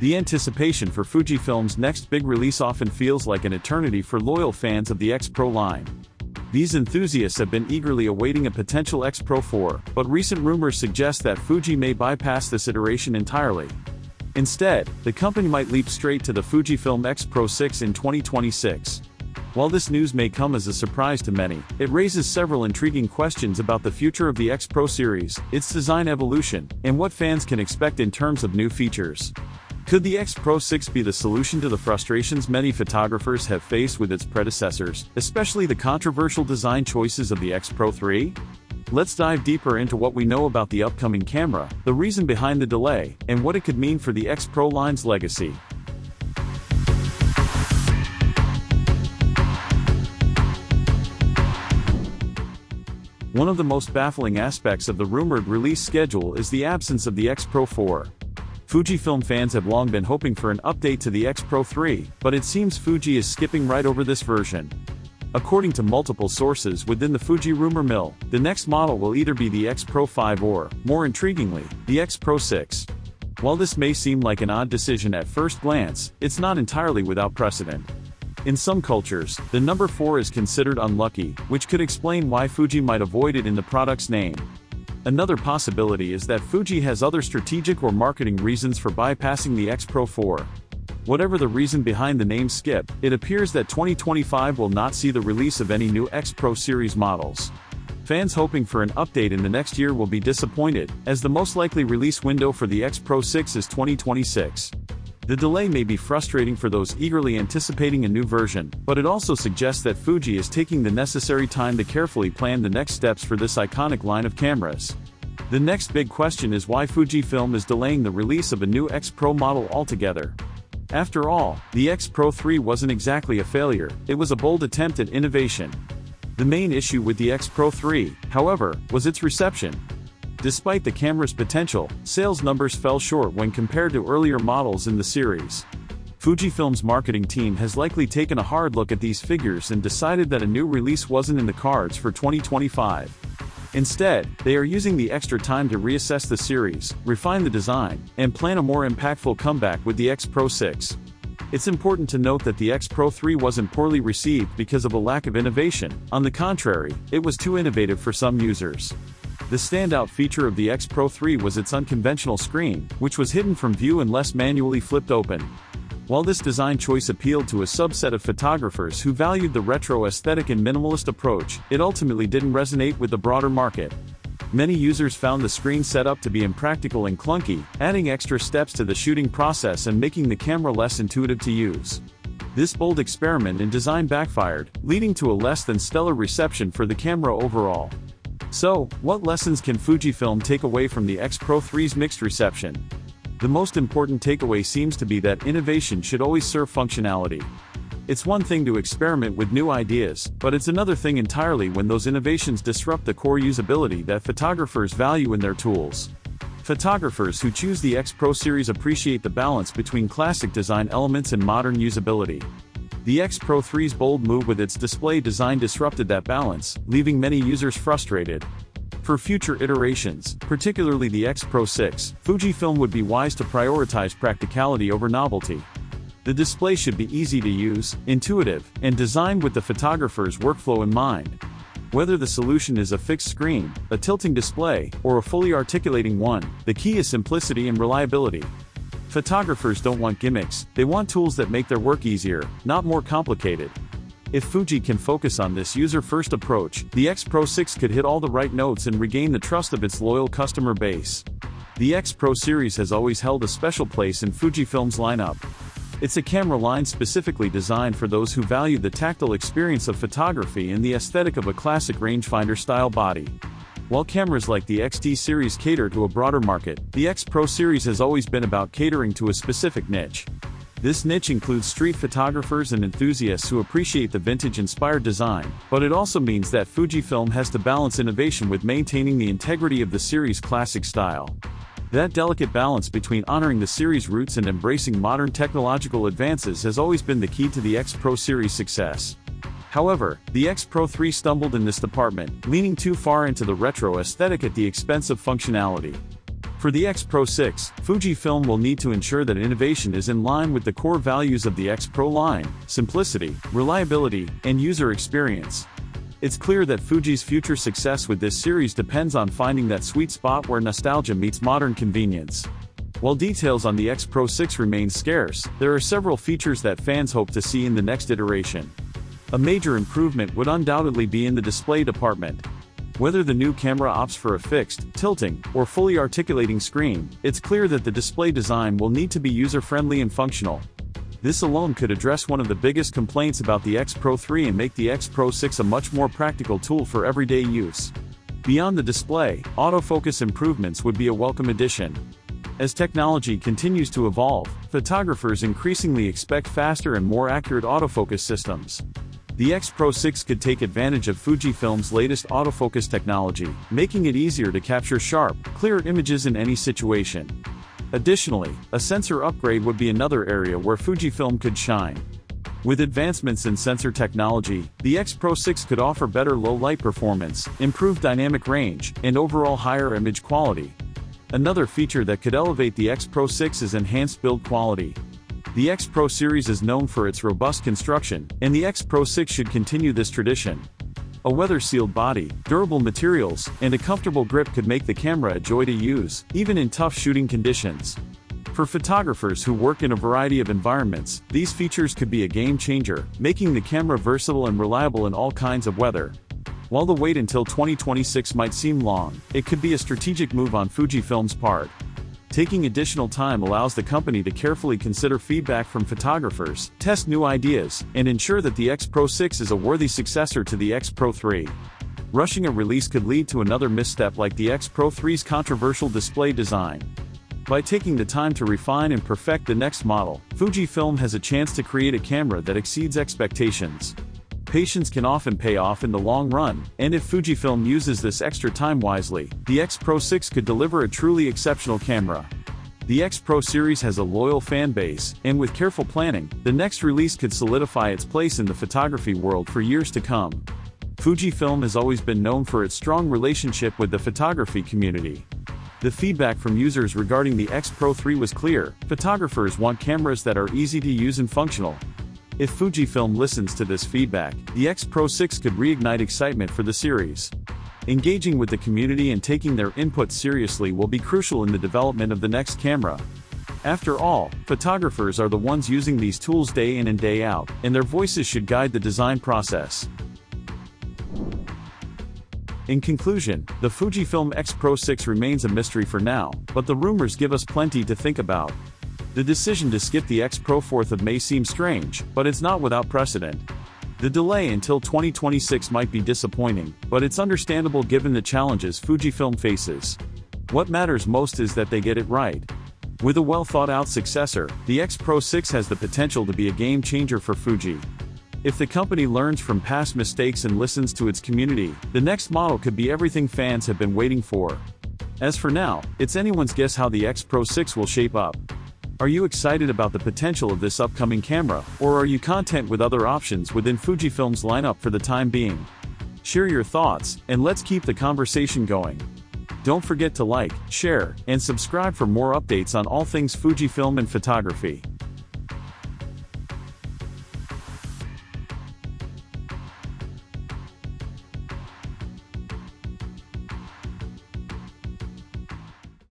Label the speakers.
Speaker 1: The anticipation for Fujifilm's next big release often feels like an eternity for loyal fans of the X-Pro line. These enthusiasts have been eagerly awaiting a potential X-Pro 4, but recent rumors suggest that Fuji may bypass this iteration entirely. Instead, the company might leap straight to the Fujifilm X-Pro 6 in 2026. While this news may come as a surprise to many, it raises several intriguing questions about the future of the X-Pro series, its design evolution, and what fans can expect in terms of new features. Could the X-Pro 6 be the solution to the frustrations many photographers have faced with its predecessors, especially the controversial design choices of the X-Pro 3? Let's dive deeper into what we know about the upcoming camera, the reason behind the delay, and what it could mean for the X-Pro line's legacy. One of the most baffling aspects of the rumored release schedule is the absence of the X-Pro 4. Fujifilm fans have long been hoping for an update to the X-Pro 3, but it seems Fuji is skipping right over this version. According to multiple sources within the Fuji rumor mill, the next model will either be the X-Pro 5 or, more intriguingly, the X-Pro 6. While this may seem like an odd decision at first glance, it's not entirely without precedent. In some cultures, the number 4 is considered unlucky, which could explain why Fuji might avoid it in the product's name. Another possibility is that Fuji has other strategic or marketing reasons for bypassing the X-Pro 4. Whatever the reason behind the name skip, it appears that 2025 will not see the release of any new X-Pro series models. Fans hoping for an update in the next year will be disappointed, as the most likely release window for the X-Pro 6 is 2026. The delay may be frustrating for those eagerly anticipating a new version, but it also suggests that Fuji is taking the necessary time to carefully plan the next steps for this iconic line of cameras. The next big question is why Fujifilm is delaying the release of a new X-Pro model altogether. After all, the X-Pro 3 wasn't exactly a failure, it was a bold attempt at innovation. The main issue with the X-Pro 3, however, was its reception. Despite the camera's potential, sales numbers fell short when compared to earlier models in the series. Fujifilm's marketing team has likely taken a hard look at these figures and decided that a new release wasn't in the cards for 2025. Instead, they are using the extra time to reassess the series, refine the design, and plan a more impactful comeback with the X-Pro 6. It's important to note that the X-Pro 3 wasn't poorly received because of a lack of innovation. On the contrary, it was too innovative for some users. The standout feature of the X-Pro 3 was its unconventional screen, which was hidden from view and less manually flipped open. While this design choice appealed to a subset of photographers who valued the retro aesthetic and minimalist approach, it ultimately didn't resonate with the broader market. Many users found the screen setup to be impractical and clunky, adding extra steps to the shooting process and making the camera less intuitive to use. This bold experiment in design backfired, leading to a less than stellar reception for the camera overall. So, what lessons can Fujifilm take away from the X-Pro 3's mixed reception? The most important takeaway seems to be that innovation should always serve functionality. It's one thing to experiment with new ideas, but it's another thing entirely when those innovations disrupt the core usability that photographers value in their tools. Photographers who choose the X-Pro series appreciate the balance between classic design elements and modern usability. The X-Pro 3's bold move with its display design disrupted that balance, leaving many users frustrated. For future iterations, particularly the X-Pro 6, Fujifilm would be wise to prioritize practicality over novelty. The display should be easy to use, intuitive, and designed with the photographer's workflow in mind. Whether the solution is a fixed screen, a tilting display, or a fully articulating one, the key is simplicity and reliability. Photographers don't want gimmicks, they want tools that make their work easier, not more complicated. If Fuji can focus on this user-first approach, the X-Pro 6 could hit all the right notes and regain the trust of its loyal customer base. The X-Pro series has always held a special place in Fujifilm's lineup. It's a camera line specifically designed for those who value the tactile experience of photography and the aesthetic of a classic rangefinder-style body. While cameras like the XT series cater to a broader market, the X-Pro series has always been about catering to a specific niche. This niche includes street photographers and enthusiasts who appreciate the vintage-inspired design, but it also means that Fujifilm has to balance innovation with maintaining the integrity of the series' classic style. That delicate balance between honoring the series' roots and embracing modern technological advances has always been the key to the X-Pro series' success. However, the X-Pro 3 stumbled in this department, leaning too far into the retro aesthetic at the expense of functionality. For the X-Pro 6, Fujifilm will need to ensure that innovation is in line with the core values of the X-Pro line: simplicity, reliability, and user experience. It's clear that Fuji's future success with this series depends on finding that sweet spot where nostalgia meets modern convenience. While details on the X-Pro 6 remain scarce, there are several features that fans hope to see in the next iteration. A major improvement would undoubtedly be in the display department. Whether the new camera opts for a fixed, tilting, or fully articulating screen, it's clear that the display design will need to be user-friendly and functional. This alone could address one of the biggest complaints about the X-Pro 3 and make the X-Pro 6 a much more practical tool for everyday use. Beyond the display, autofocus improvements would be a welcome addition. As technology continues to evolve, photographers increasingly expect faster and more accurate autofocus systems. The X-Pro 6 could take advantage of Fujifilm's latest autofocus technology, making it easier to capture sharp, clear images in any situation. Additionally, a sensor upgrade would be another area where Fujifilm could shine. With advancements in sensor technology, the X-Pro 6 could offer better low-light performance, improved dynamic range, and overall higher image quality. Another feature that could elevate the X-Pro 6 is enhanced build quality. The X-Pro series is known for its robust construction, and the X-Pro 6 should continue this tradition. A weather-sealed body, durable materials, and a comfortable grip could make the camera a joy to use, even in tough shooting conditions. For photographers who work in a variety of environments, these features could be a game-changer, making the camera versatile and reliable in all kinds of weather. While the wait until 2026 might seem long, it could be a strategic move on Fujifilm's part. Taking additional time allows the company to carefully consider feedback from photographers, test new ideas, and ensure that the X-Pro 6 is a worthy successor to the X-Pro 3. Rushing a release could lead to another misstep like the X-Pro 3's controversial display design. By taking the time to refine and perfect the next model, Fujifilm has a chance to create a camera that exceeds expectations. Patience can often pay off in the long run, and if Fujifilm uses this extra time wisely, the X-Pro 6 could deliver a truly exceptional camera. The X-Pro series has a loyal fan base, and with careful planning, the next release could solidify its place in the photography world for years to come. Fujifilm has always been known for its strong relationship with the photography community. The feedback from users regarding the X-Pro 3 was clear: photographers want cameras that are easy to use and functional. If Fujifilm listens to this feedback, the X-Pro 6 could reignite excitement for the series. Engaging with the community and taking their input seriously will be crucial in the development of the next camera. After all, photographers are the ones using these tools day in and day out, and their voices should guide the design process. In conclusion, the Fujifilm X-Pro 6 remains a mystery for now, but the rumors give us plenty to think about. The decision to skip the X-Pro 4th of May seems strange, but it's not without precedent. The delay until 2026 might be disappointing, but it's understandable given the challenges Fujifilm faces. What matters most is that they get it right. With a well-thought-out successor, the X-Pro 6 has the potential to be a game-changer for Fuji. If the company learns from past mistakes and listens to its community, the next model could be everything fans have been waiting for. As for now, it's anyone's guess how the X-Pro 6 will shape up. Are you excited about the potential of this upcoming camera, or are you content with other options within Fujifilm's lineup for the time being? Share your thoughts, and let's keep the conversation going. Don't forget to like, share, and subscribe for more updates on all things Fujifilm and photography.